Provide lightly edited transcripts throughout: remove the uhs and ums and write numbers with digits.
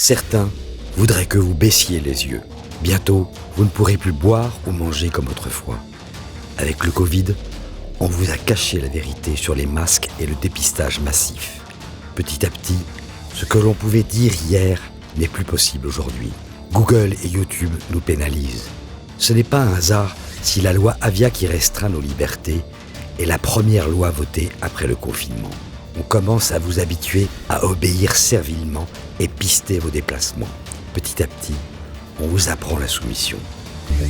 Certains voudraient que vous baissiez les yeux. Bientôt, vous ne pourrez plus boire ou manger comme autrefois. Avec le Covid, on vous a caché la vérité sur les masques et le dépistage massif. Petit à petit, ce que l'on pouvait dire hier n'est plus possible aujourd'hui. Google et YouTube nous pénalisent. Ce n'est pas un hasard si la loi Avia qui restreint nos libertés est la première loi votée après le confinement. On commence à vous habituer à obéir servilement et pister vos déplacements. Petit à petit, on vous apprend la soumission.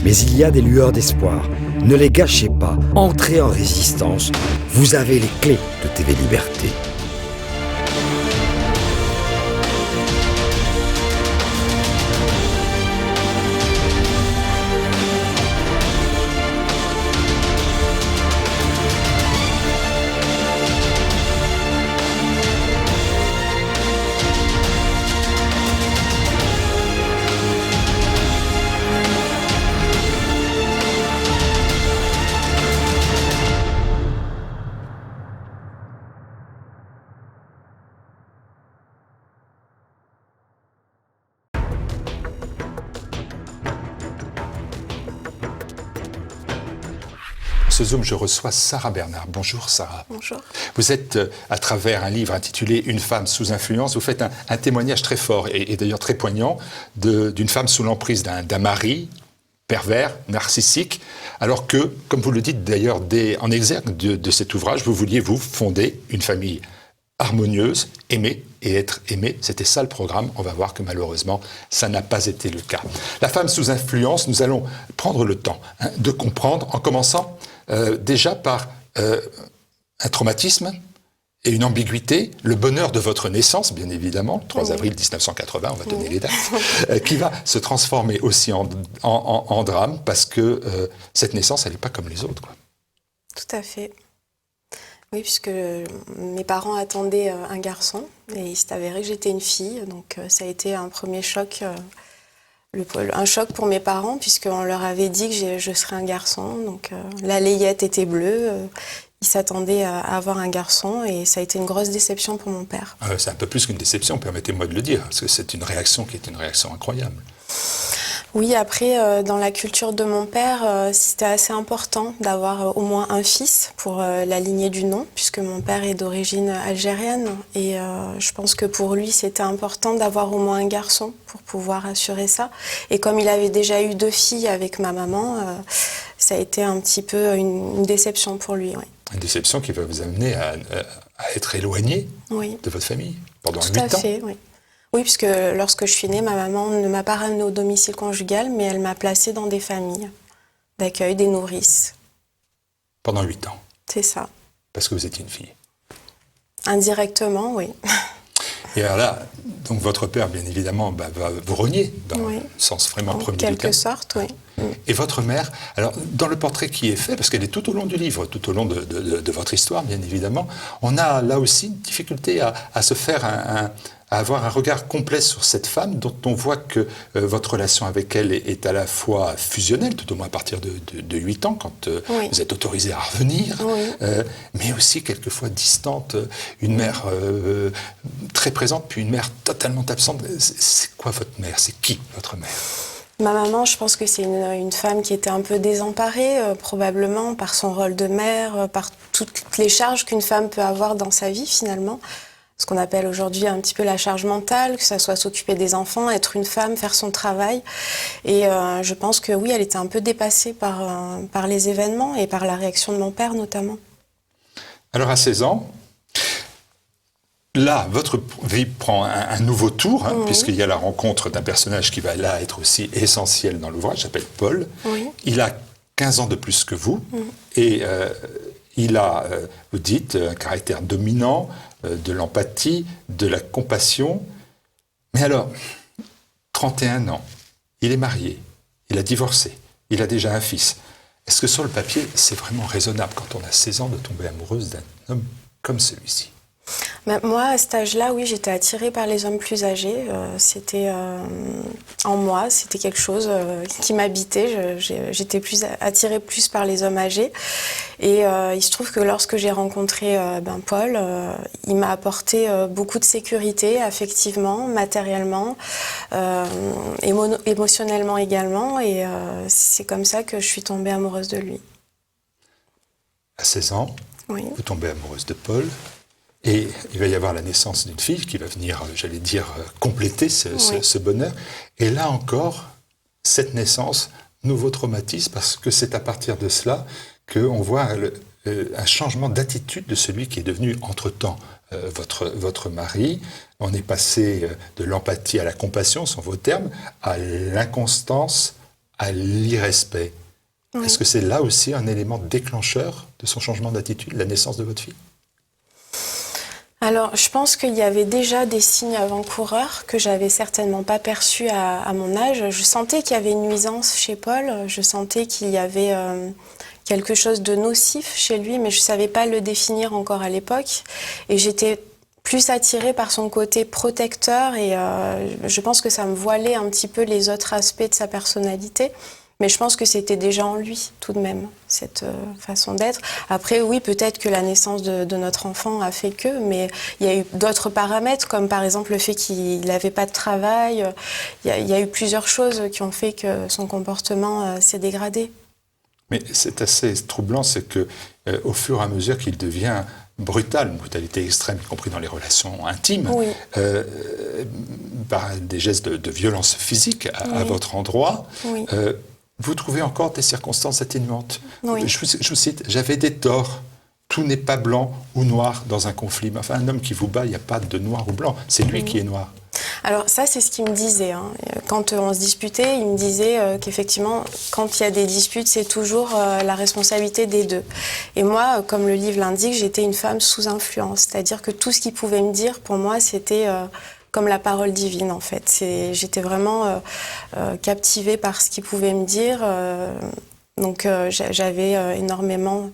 Mais il y a des lueurs d'espoir. Ne les gâchez pas. Entrez en résistance. Vous avez les clés de TV Liberté. Ce Zoom, je reçois Sarah Bernard. Bonjour Sarah. Bonjour. Vous êtes, à travers un livre intitulé « Une femme sous influence », vous faites un témoignage très fort et d'ailleurs très poignant d'une femme sous l'emprise d'un mari pervers, narcissique, alors que, comme vous le dites d'ailleurs en exergue de cet ouvrage, vous vouliez vous fonder une famille harmonieuse, aimer et être aimé. C'était ça le programme. On va voir que malheureusement, ça n'a pas été le cas. La femme sous influence, nous allons prendre le temps de comprendre en commençant déjà par un traumatisme et une ambiguïté, le bonheur de votre naissance, bien évidemment, le 3 avril 1980, on va donner les dates, qui va se transformer aussi en drame parce que cette naissance, elle n'est pas comme les autres, quoi. Tout à fait. Oui, puisque mes parents attendaient un garçon et il s'est avéré que j'étais une fille. Donc ça a été un premier choc, un choc pour mes parents puisqu'on leur avait dit que je serais un garçon. Donc la layette était bleue, ils s'attendaient à avoir un garçon et ça a été une grosse déception pour mon père. C'est un peu plus qu'une déception, permettez-moi de le dire, parce que c'est une réaction qui est une réaction incroyable. Oui, après, dans la culture de mon père, c'était assez important d'avoir au moins un fils pour la lignée du nom, puisque mon père est d'origine algérienne. Et je pense que pour lui, c'était important d'avoir au moins un garçon pour pouvoir assurer ça. Et comme il avait déjà eu 2 filles avec ma maman, ça a été un petit peu une déception pour lui. Oui. Une déception qui va vous amener à être éloigné de votre famille pendant 8 ans. Tout à fait, oui. Oui, puisque lorsque je suis née, ma maman ne m'a pas ramenée au domicile conjugal, mais elle m'a placée dans des familles d'accueil, des nourrices. Pendant 8 ans. C'est ça. Parce que vous étiez une fille. Indirectement, oui. Et alors là, donc votre père, bien évidemment, va vous renier, dans le sens vraiment premier du terme. En quelque sorte, oui. Et votre mère, alors dans le portrait qui est fait, parce qu'elle est tout au long du livre, tout au long de votre histoire, bien évidemment, on a là aussi une difficulté à se faire à avoir un regard complet sur cette femme dont on voit que votre relation avec elle est à la fois fusionnelle, tout au moins à partir de 8 ans, quand vous êtes autorisé à revenir, mais aussi quelquefois distante, une mère très présente, puis une mère totalement absente. C'est quoi votre mère? C'est qui votre mère? Ma maman, je pense que c'est une femme qui était un peu désemparée, probablement par son rôle de mère, par toutes les charges qu'une femme peut avoir dans sa vie finalement. Ce qu'on appelle aujourd'hui un petit peu la charge mentale, que ça soit s'occuper des enfants, être une femme, faire son travail. Et je pense que oui, elle était un peu dépassée par les événements et par la réaction de mon père notamment. Alors à 16 ans, là, votre vie prend un nouveau tour, puisqu'il y a la rencontre d'un personnage qui va là être aussi essentiel dans l'ouvrage, il s'appelle Paul. Il a 15 ans de plus que vous, et il a, vous dites, un caractère dominant, de l'empathie, de la compassion. Mais alors, 31 ans, il est marié, il a divorcé, il a déjà un fils. Est-ce que sur le papier, c'est vraiment raisonnable, quand on a 16 ans, de tomber amoureuse d'un homme comme celui-ci? Moi, à cet âge-là, oui, j'étais attirée par les hommes plus âgés. C'était en moi, c'était quelque chose qui m'habitait. J'étais attirée plus par les hommes âgés. Et il se trouve que lorsque j'ai rencontré Paul, il m'a apporté beaucoup de sécurité, affectivement, matériellement, émotionnellement également. Et c'est comme ça que je suis tombée amoureuse de lui. À 16 ans, oui. Vous tombez amoureuse de Paul. Et il va y avoir la naissance d'une fille qui va venir, j'allais dire, compléter ce bonheur. Et là encore, cette naissance, nouveau traumatisme, parce que c'est à partir de cela qu'on voit un changement d'attitude de celui qui est devenu entre-temps votre mari. On est passé de l'empathie à la compassion, sont vos termes, à l'inconstance, à l'irrespect. Oui. Est-ce que c'est là aussi un élément déclencheur de son changement d'attitude, la naissance de votre fille ? Alors, je pense qu'il y avait déjà des signes avant-coureurs que j'avais certainement pas perçus à mon âge. Je sentais qu'il y avait une nuisance chez Paul, je sentais qu'il y avait quelque chose de nocif chez lui, mais je savais pas le définir encore à l'époque. Et j'étais plus attirée par son côté protecteur et je pense que ça me voilait un petit peu les autres aspects de sa personnalité. Mais je pense que c'était déjà en lui, tout de même, cette façon d'être. Après, oui, peut-être que la naissance de notre enfant a fait que, mais il y a eu d'autres paramètres, comme par exemple le fait qu'il n'avait pas de travail. Il y a eu plusieurs choses qui ont fait que son comportement s'est dégradé. Mais c'est assez troublant, c'est que au fur et à mesure qu'il devient brutal, une brutalité extrême, y compris dans les relations intimes, oui. Par des gestes de violence physique à votre endroit, oui. Vous trouvez encore des circonstances atténuantes. Oui. Je vous cite, j'avais des torts. Tout n'est pas blanc ou noir dans un conflit. Mais enfin, un homme qui vous bat, il n'y a pas de noir ou blanc. C'est lui qui est noir. Alors ça, c'est ce qu'il me disait. Quand on se disputait, il me disait qu'effectivement, quand il y a des disputes, c'est toujours la responsabilité des deux. Et moi, comme le livre l'indique, j'étais une femme sous influence. C'est-à-dire que tout ce qu'il pouvait me dire, pour moi, c'était comme la parole divine, en fait. J'étais vraiment captivée par ce qu'il pouvait me dire. Donc j'avais énormément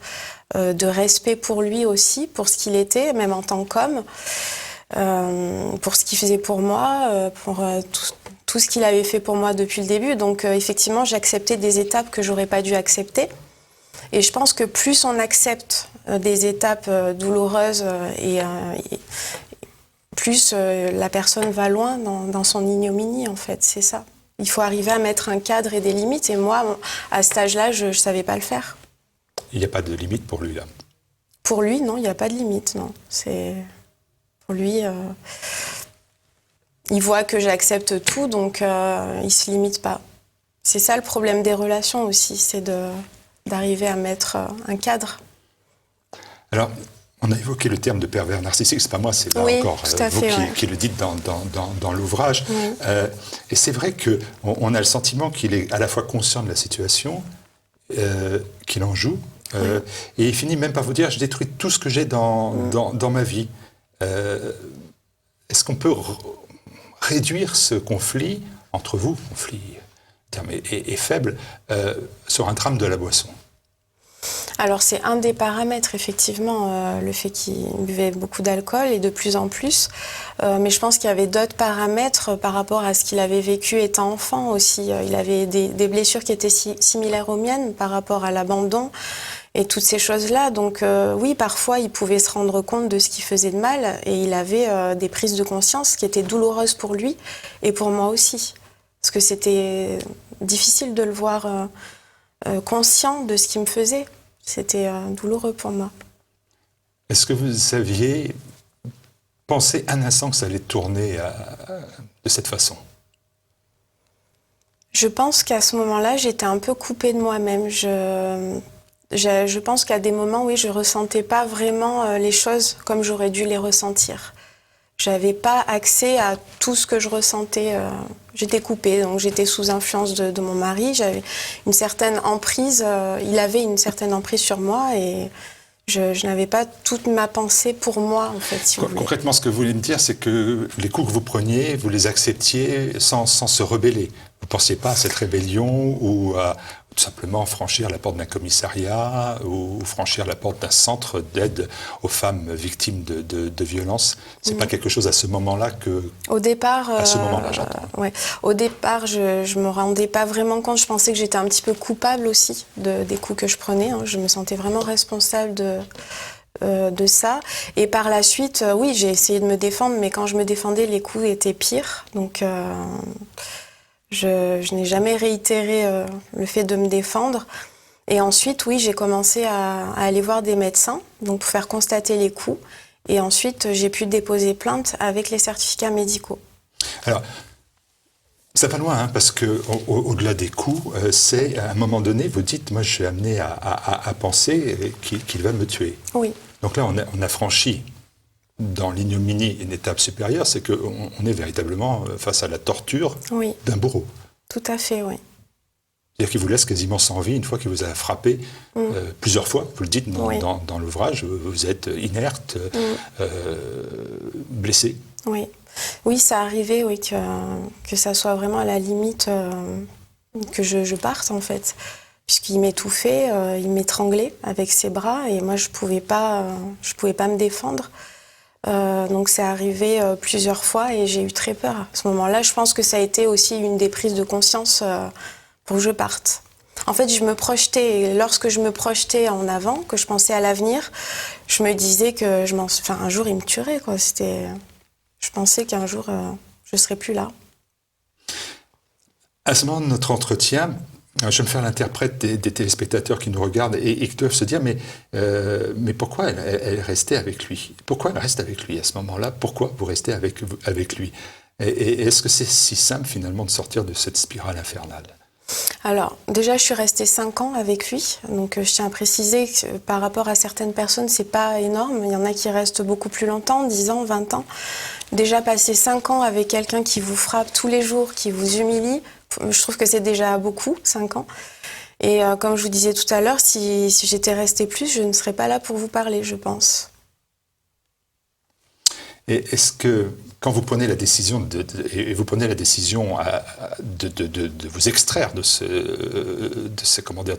de respect pour lui aussi, pour ce qu'il était, même en tant qu'homme. Pour ce qu'il faisait pour moi, pour tout ce qu'il avait fait pour moi depuis le début. Donc effectivement, j'acceptais des étapes que j'aurais pas dû accepter. Et je pense que plus on accepte des étapes douloureuses et plus la personne va loin dans son ignominie, en fait. C'est ça. Il faut arriver à mettre un cadre et des limites. Et moi, à cet âge-là, je savais pas le faire. Il n'y a pas de limite pour lui, là? Pour lui, non, il n'y a pas de limite, non. Pour lui, il voit que j'accepte tout, donc il ne se limite pas. C'est ça le problème des relations aussi, c'est d'arriver à mettre un cadre. Alors, on a évoqué le terme de pervers narcissique, c'est pas moi, c'est là encore vous qui le dites dans l'ouvrage. Oui. Et c'est vrai qu'on a le sentiment qu'il est à la fois conscient de la situation, qu'il en joue, et il finit même par vous dire « je détruis tout ce que j'ai dans ma vie ». Est-ce qu'on peut réduire ce conflit entre vous, conflit est faible, sur un drame de la boisson? Alors c'est un des paramètres, effectivement, le fait qu'il buvait beaucoup d'alcool et de plus en plus. Mais je pense qu'il y avait d'autres paramètres par rapport à ce qu'il avait vécu étant enfant aussi. Il avait des blessures qui étaient similaires aux miennes par rapport à l'abandon et toutes ces choses-là. Donc oui, parfois, il pouvait se rendre compte de ce qu'il faisait de mal et il avait des prises de conscience qui étaient douloureuses pour lui et pour moi aussi. Parce que c'était difficile de le voir conscient de ce qu'il me faisait. C'était douloureux pour moi. Est-ce que vous aviez pensé un instant que ça allait tourner de cette façon? Je pense qu'à ce moment-là, j'étais un peu coupée de moi-même. Je pense qu'à des moments, oui, je ressentais pas vraiment les choses comme j'aurais dû les ressentir. J'avais pas accès à tout ce que je ressentais. J'étais coupée, donc j'étais sous influence de mon mari. J'avais une certaine emprise. Il avait une certaine emprise sur moi et je n'avais pas toute ma pensée pour moi, en fait. Si vous voulez. Concrètement, ce que vous voulez me dire, c'est que les coups que vous preniez, vous les acceptiez sans se rebeller. Vous ne pensiez pas à cette rébellion ou à tout simplement franchir la porte d'un commissariat ou franchir la porte d'un centre d'aide aux femmes victimes de violences. C'est pas quelque chose à ce moment-là que... Au départ... À ce moment-là, j'entends. Ouais. Au départ, je me rendais pas vraiment compte. Je pensais que j'étais un petit peu coupable aussi des coups que je prenais. Hein. Je me sentais vraiment responsable de ça. Et par la suite, oui, j'ai essayé de me défendre, mais quand je me défendais, les coups étaient pires. Donc... Je n'ai jamais réitéré le fait de me défendre. Et ensuite, oui, j'ai commencé à aller voir des médecins donc pour faire constater les coups. Et ensuite, j'ai pu déposer plainte avec les certificats médicaux. Alors, ça va loin, hein, parce qu'au-delà des coups, c'est à un moment donné, vous dites, moi je suis amené à penser qu'il va me tuer. Oui. Donc là, on a franchi dans l'ignominie une étape supérieure, c'est qu'on est véritablement face à la torture d'un bourreau. Tout à fait, oui. C'est-à-dire qu'il vous laisse quasiment sans vie une fois qu'il vous a frappé plusieurs fois. Vous le dites dans l'ouvrage, vous êtes inerte, blessé. Oui. Oui, ça arrivait que ça soit vraiment à la limite que je parte, en fait. Puisqu'il m'étouffait, il m'étranglait avec ses bras et moi, je pouvais pas me défendre. Donc c'est arrivé plusieurs fois et j'ai eu très peur. À ce moment-là, je pense que ça a été aussi une des prises de conscience pour que je parte. En fait, je me projetais, et lorsque je me projetais en avant, que je pensais à l'avenir, je me disais que un jour, il me tuerait, quoi. Je pensais qu'un jour, je serais plus là. À ce moment de notre entretien, je vais me faire l'interprète des téléspectateurs qui nous regardent et qui doivent se dire mais pourquoi elle restait avec lui? Pourquoi elle reste avec lui à ce moment-là? Pourquoi vous restez avec lui? Et est-ce que c'est si simple finalement de sortir de cette spirale infernale? Alors, déjà, je suis restée 5 ans avec lui. Donc, je tiens à préciser que par rapport à certaines personnes, c'est pas énorme. Il y en a qui restent beaucoup plus longtemps, 10 ans, 20 ans. Déjà, passer 5 ans avec quelqu'un qui vous frappe tous les jours, qui vous humilie, je trouve que c'est déjà beaucoup, 5 ans. Et comme je vous disais tout à l'heure, si j'étais restée plus, je ne serais pas là pour vous parler, je pense. Et est-ce que, quand vous prenez la décision de vous extraire de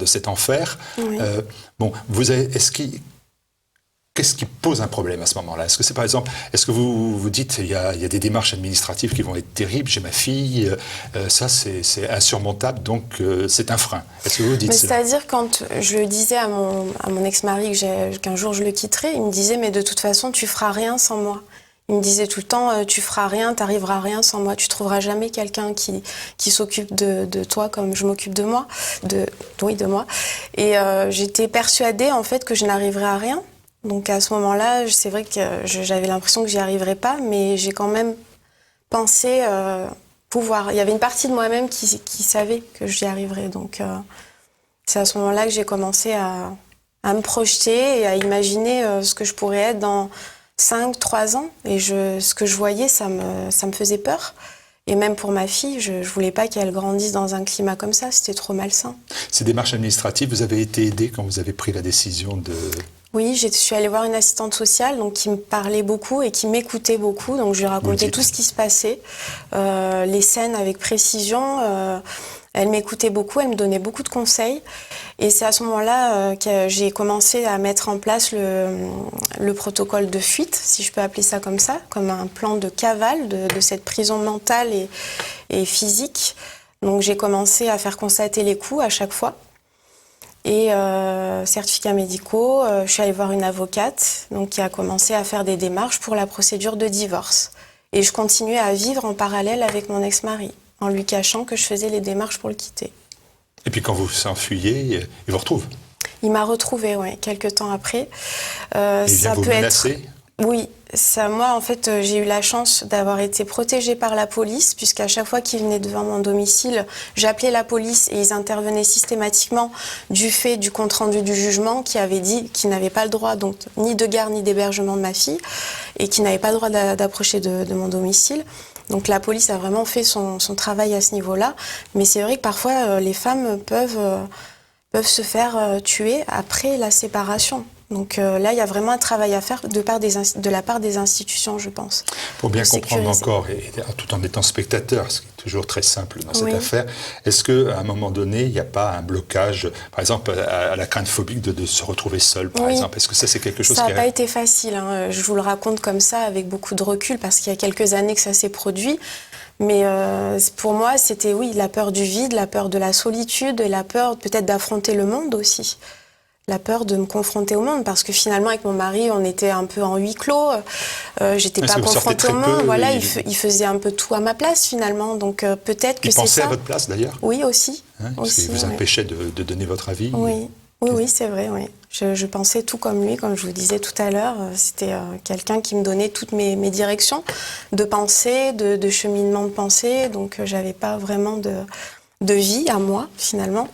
cet enfer, Oui. Qu'est-ce qui pose un problème à ce moment-là? Est-ce que c'est par exemple, est-ce que vous vous dites il y a des démarches administratives qui vont être terribles, j'ai ma fille, ça c'est insurmontable, donc c'est un frein. Est-ce que vous dites cela? C'est-à-dire quand je disais à mon ex-mari qu'un jour je le quitterais, il me disait mais de toute façon tu feras rien sans moi. Il me disait tout le temps tu feras rien, t'arriveras à rien sans moi, tu trouveras jamais quelqu'un qui s'occupe de toi comme je m'occupe de moi, de moi. Et j'étais persuadée en fait que je n'arriverais à rien. Donc à ce moment-là, c'est vrai que j'avais l'impression que j'y arriverais pas, mais j'ai quand même pensé pouvoir. Il y avait une partie de moi-même qui savait que j'y arriverais. Donc c'est à ce moment-là que j'ai commencé à me projeter et à imaginer ce que je pourrais être dans 5-3 ans. Et ce que je voyais, ça me faisait peur. Et même pour ma fille, je voulais pas qu'elle grandisse dans un climat comme ça, c'était trop malsain. Ces démarches administratives, vous avez été aidée quand vous avez pris la décision de... Oui, je suis allée voir une assistante sociale donc, qui me parlait beaucoup et qui m'écoutait beaucoup. Donc je lui racontais tout ce qui se passait, les scènes avec précision. Elle m'écoutait beaucoup, elle me donnait beaucoup de conseils. Et c'est à ce moment-là que j'ai commencé à mettre en place le protocole de fuite, si je peux appeler ça comme ça, comme un plan de cavale de cette prison mentale et physique. Donc j'ai commencé à faire constater les coups à chaque fois. Et certificats médicaux, je suis allée voir une avocate donc, qui a commencé à faire des démarches pour la procédure de divorce. Et je continuais à vivre en parallèle avec mon ex-mari, en lui cachant que je faisais les démarches pour le quitter. Et puis quand vous s'enfuyez, il vous retrouve? Il m'a retrouvée, oui, quelques temps après. Et il vient vous menacer? Oui, moi, en fait, j'ai eu la chance d'avoir été protégée par la police, puisqu'à chaque fois qu'ils venaient devant mon domicile, j'appelais la police et ils intervenaient systématiquement du fait du compte-rendu du jugement qui avait dit qu'ils n'avaient pas le droit, donc ni de garde ni d'hébergement de ma fille, et qu'ils n'avaient pas le droit d'approcher de mon domicile. Donc la police a vraiment fait son travail à ce niveau-là. Mais c'est vrai que parfois, les femmes peuvent se faire tuer après la séparation. Donc là, il y a vraiment un travail à faire de la part des institutions, je pense. Pour bien comprendre encore, et tout en étant spectateur, ce qui est toujours très simple dans cette affaire, est-ce qu'à un moment donné, il n'y a pas un blocage, par exemple, à la crainte phobique de se retrouver seul, par exemple? Est-ce que ça, c'est quelque chose qui... Ça n'a pas été facile, hein. Je vous le raconte comme ça, avec beaucoup de recul, parce qu'il y a quelques années que ça s'est produit. Mais pour moi, c'était, la peur du vide, la peur de la solitude, et la peur peut-être d'affronter le monde aussi. La peur de me confronter au monde, parce que finalement, avec mon mari, on était un peu en huis clos. J'étais pas confrontée au monde. Voilà, il faisait un peu tout à ma place, finalement. Donc peut-être que c'est ça. Il pensait à votre place, d'ailleurs? Oui, aussi. Parce qu'il vous empêchait de donner votre avis? Oui, c'est vrai, oui. Je pensais tout comme lui, comme je vous disais tout à l'heure. C'était quelqu'un qui me donnait toutes mes directions de pensée, de cheminement de pensée. Donc j'avais pas vraiment de vie à moi, finalement.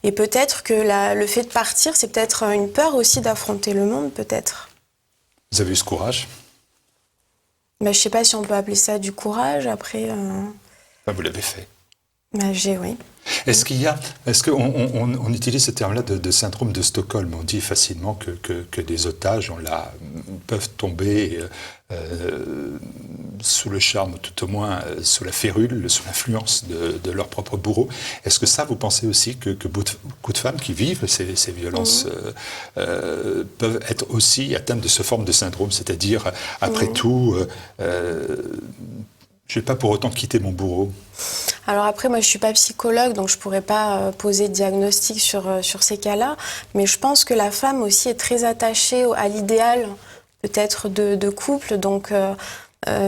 Et peut-être que le fait de partir, c'est peut-être une peur aussi d'affronter le monde, peut-être. Vous avez eu ce courage? Je ne sais pas si on peut appeler ça du courage, après... Vous l'avez fait. Oui. Est-ce qu'on utilise ce terme-là de syndrome de Stockholm? On dit facilement que des otages peuvent tomber sous le charme, ou tout au moins sous la férule, sous l'influence de leur propre bourreau. Est-ce que ça, vous pensez aussi que beaucoup de femmes qui vivent ces violences peuvent être aussi atteintes de ce forme de syndrome? C'est-à-dire, après tout, je ne vais pas pour autant quitter mon bourreau. Alors après, moi, je ne suis pas psychologue, donc je ne pourrais pas poser de diagnostic sur ces cas-là. Mais je pense que la femme aussi est très attachée à l'idéal, peut-être, de couple. Donc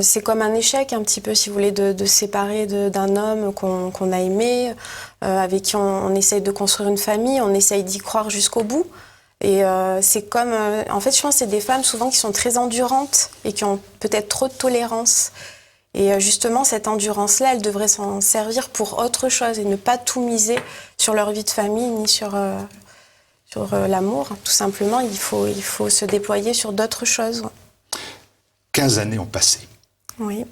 c'est comme un échec, un petit peu, si vous voulez, de se séparer d'un homme qu'on a aimé, avec qui on essaye de construire une famille, on essaye d'y croire jusqu'au bout. Et c'est comme... en fait, je pense que c'est des femmes, souvent, qui sont très endurantes et qui ont peut-être trop de tolérance. Et justement, cette endurance-là, elle devrait s'en servir pour autre chose et ne pas tout miser sur leur vie de famille ni sur l'amour. Tout simplement, il faut se déployer sur d'autres choses. 15 années ont passé. Oui.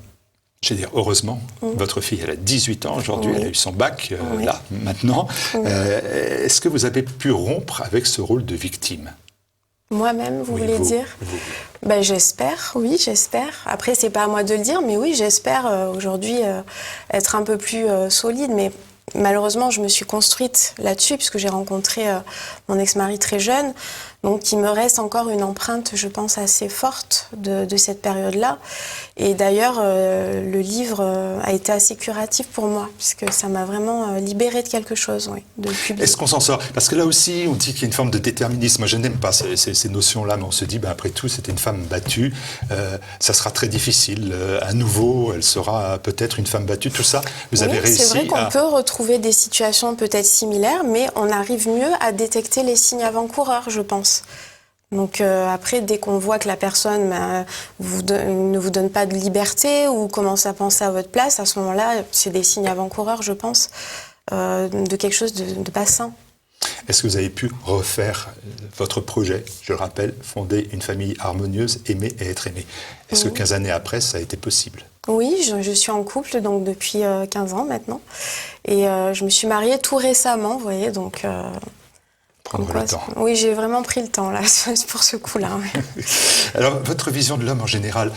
Je veux dire, heureusement, votre fille, elle a 18 ans aujourd'hui, elle a eu son bac, là, maintenant. Est-ce que vous avez pu rompre avec ce rôle de victime? Moi-même, vous voulez dire? J'espère, oui, j'espère. Après, c'est pas à moi de le dire, mais oui, j'espère aujourd'hui être un peu plus solide. Mais malheureusement, je me suis construite là-dessus, puisque j'ai rencontré mon ex-mari très jeune. Donc, il me reste encore une empreinte, je pense, assez forte de cette période-là. Et d'ailleurs, le livre a été assez curatif pour moi, puisque ça m'a vraiment libérée de quelque chose, de publier. Est-ce qu'on s'en sort? Parce que là aussi, on dit qu'il y a une forme de déterminisme. Moi, je n'aime pas ces notions-là, mais on se dit, après tout, c'était une femme battue. Ça sera très difficile. À nouveau, elle sera peut-être une femme battue. Tout ça, vous avez réussi à... C'est vrai qu'on peut retrouver des situations peut-être similaires, mais on arrive mieux à détecter les signes avant-coureurs, je pense. Donc après, dès qu'on voit que la personne ne vous donne pas de liberté ou commence à penser à votre place, à ce moment-là, c'est des signes avant-coureurs, je pense, de quelque chose de pas sain. Est-ce que vous avez pu refaire votre projet? Je le rappelle, fonder une famille harmonieuse, aimer et être aimé. Est-ce que 15 années après, ça a été possible? Oui, je suis en couple donc depuis 15 ans maintenant. Et je me suis mariée tout récemment, vous voyez, donc... Prendre le temps. Oui, j'ai vraiment pris le temps là, pour ce coup-là. Alors, votre vision de l'homme en général,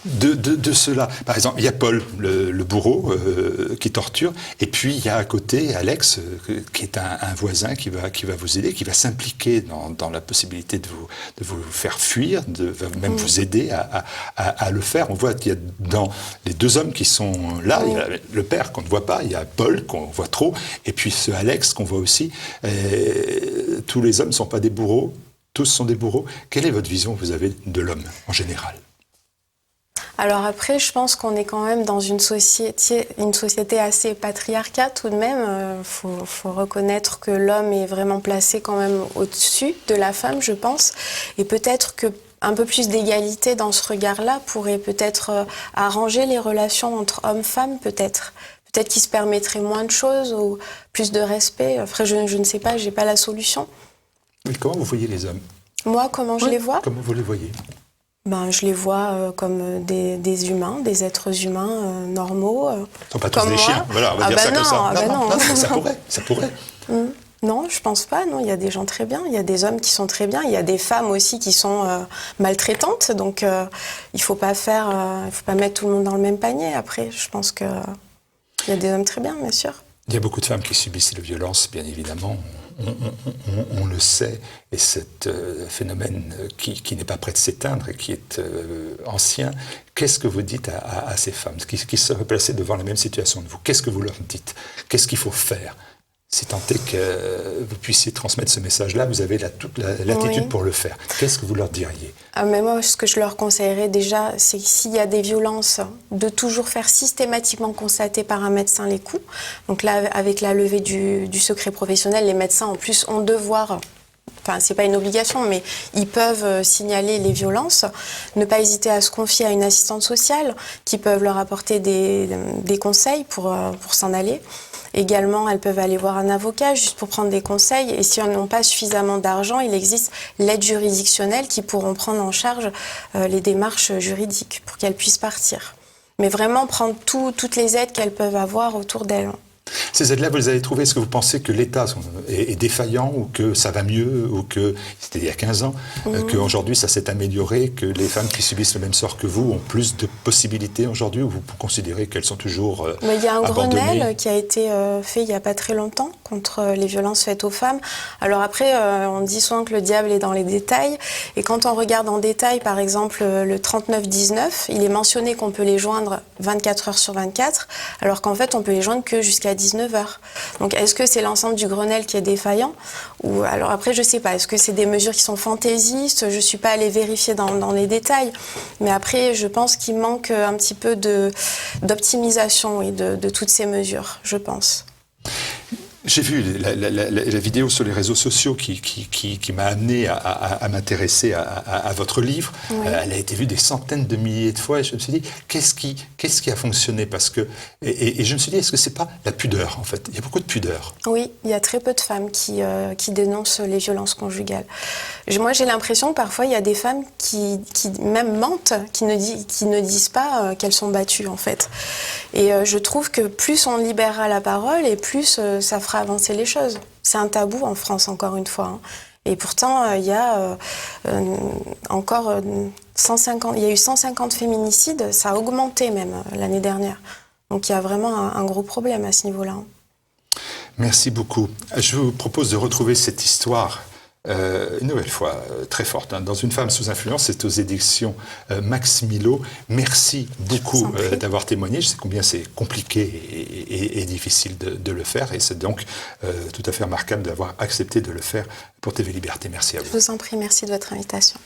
de cela, par exemple, il y a Paul, le bourreau, qui torture, et puis il y a à côté Alex, qui est un voisin qui va vous aider, qui va s'impliquer dans la possibilité de vous faire fuir, va même vous aider à le faire. On voit qu'il y a dans les deux hommes qui sont là, il y a le père qu'on ne voit pas, il y a Paul qu'on voit trop, et puis ce Alex qu'on voit aussi. Tous les hommes ne sont pas des bourreaux, tous sont des bourreaux. Quelle est votre vision que vous avez de l'homme en général? Alors après, je pense qu'on est quand même dans une société assez patriarcale tout de même. Faut reconnaître que l'homme est vraiment placé quand même au-dessus de la femme, je pense. Et peut-être que un peu plus d'égalité dans ce regard-là pourrait peut-être arranger les relations entre hommes-femmes, peut-être. Peut-être qu'il se permettrait moins de choses ou plus de respect. Après, je ne sais pas, j'ai pas la solution. Mais comment vous voyez les hommes? Moi, comment je les vois? Comment vous les voyez? Je les vois comme des humains, des êtres humains normaux. Ils ne sont pas tous des chiens, voilà, on va dire ça comme ça. Non. Ça pourrait. Non, je pense pas. Non, il y a des gens très bien, il y a des hommes qui sont très bien, il y a des femmes aussi qui sont maltraitantes. Donc, il faut pas mettre tout le monde dans le même panier. Après, je pense que il y a des hommes très bien, bien sûr. Il y a beaucoup de femmes qui subissent les violences, bien évidemment. On le sait, et c'est phénomène qui n'est pas prêt de s'éteindre et qui est ancien. Qu'est-ce que vous dites à ces femmes qui se placées devant la même situation que vous? Qu'est-ce que vous leur dites? Qu'est-ce qu'il faut faire? Si tant est que vous puissiez transmettre ce message-là, vous avez toute l'attitude Oui. pour le faire. Qu'est-ce que vous leur diriez? Mais moi, ce que je leur conseillerais déjà, c'est que s'il y a des violences, de toujours faire systématiquement constater par un médecin les coups. Donc là, avec la levée du secret professionnel, les médecins, en plus, ont devoir... Enfin, c'est pas une obligation, mais ils peuvent signaler les violences. Ne pas hésiter à se confier à une assistante sociale qui peuvent leur apporter des conseils pour s'en aller. Également, elles peuvent aller voir un avocat juste pour prendre des conseils. Et si elles n'ont pas suffisamment d'argent, il existe l'aide juridictionnelle qui pourront prendre en charge les démarches juridiques pour qu'elles puissent partir. Mais vraiment prendre toutes les aides qu'elles peuvent avoir autour d'elles. Ces aides-là, vous les avez trouvées? Est-ce que vous pensez que l'État est défaillant ou que ça va mieux ou que, c'était il y a 15 ans, qu'aujourd'hui ça s'est amélioré, que les femmes qui subissent le même sort que vous ont plus de possibilités aujourd'hui ou vous considérez qu'elles sont toujours Mais il y a un abandonnées? Grenelle qui a été fait il n'y a pas très longtemps contre les violences faites aux femmes. Alors après, on dit souvent que le diable est dans les détails. Et quand on regarde en détail, par exemple, le 3919, il est mentionné qu'on peut les joindre 24 heures sur 24, alors qu'en fait, on peut les joindre que jusqu'à 19h. Donc est-ce que c'est l'ensemble du Grenelle qui est défaillant? Ou alors après, je ne sais pas. Est-ce que c'est des mesures qui sont fantaisistes? Je ne suis pas allée vérifier dans les détails. Mais après, je pense qu'il manque un petit peu d'optimisation de toutes ces mesures, je pense. J'ai vu la vidéo sur les réseaux sociaux qui m'a amené à m'intéresser à votre livre. Oui. Elle a été vue des centaines de milliers de fois et je me suis dit, qu'est-ce qui a fonctionné? Parce que, et je me suis dit, est-ce que c'est pas la pudeur en fait? Il y a beaucoup de pudeur. Oui, il y a très peu de femmes qui dénoncent les violences conjugales. Moi, j'ai l'impression que parfois, il y a des femmes qui même mentent, qui ne disent pas qu'elles sont battues, en fait. Et je trouve que plus on libérera la parole et plus ça fera avancer les choses. C'est un tabou en France, encore une fois. Et pourtant, il y a encore 150... Il y a eu 150 féminicides, ça a augmenté même l'année dernière. Donc il y a vraiment un gros problème à ce niveau-là. Merci beaucoup. Je vous propose de retrouver cette histoire une nouvelle fois très forte. Dans Une femme sous influence, c'est aux éditions Max Milo. Merci beaucoup d'avoir témoigné. Je sais combien c'est compliqué et difficile de le faire. Et c'est donc tout à fait remarquable d'avoir accepté de le faire pour TV Liberté. Merci à vous. Je vous en prie, merci de votre invitation.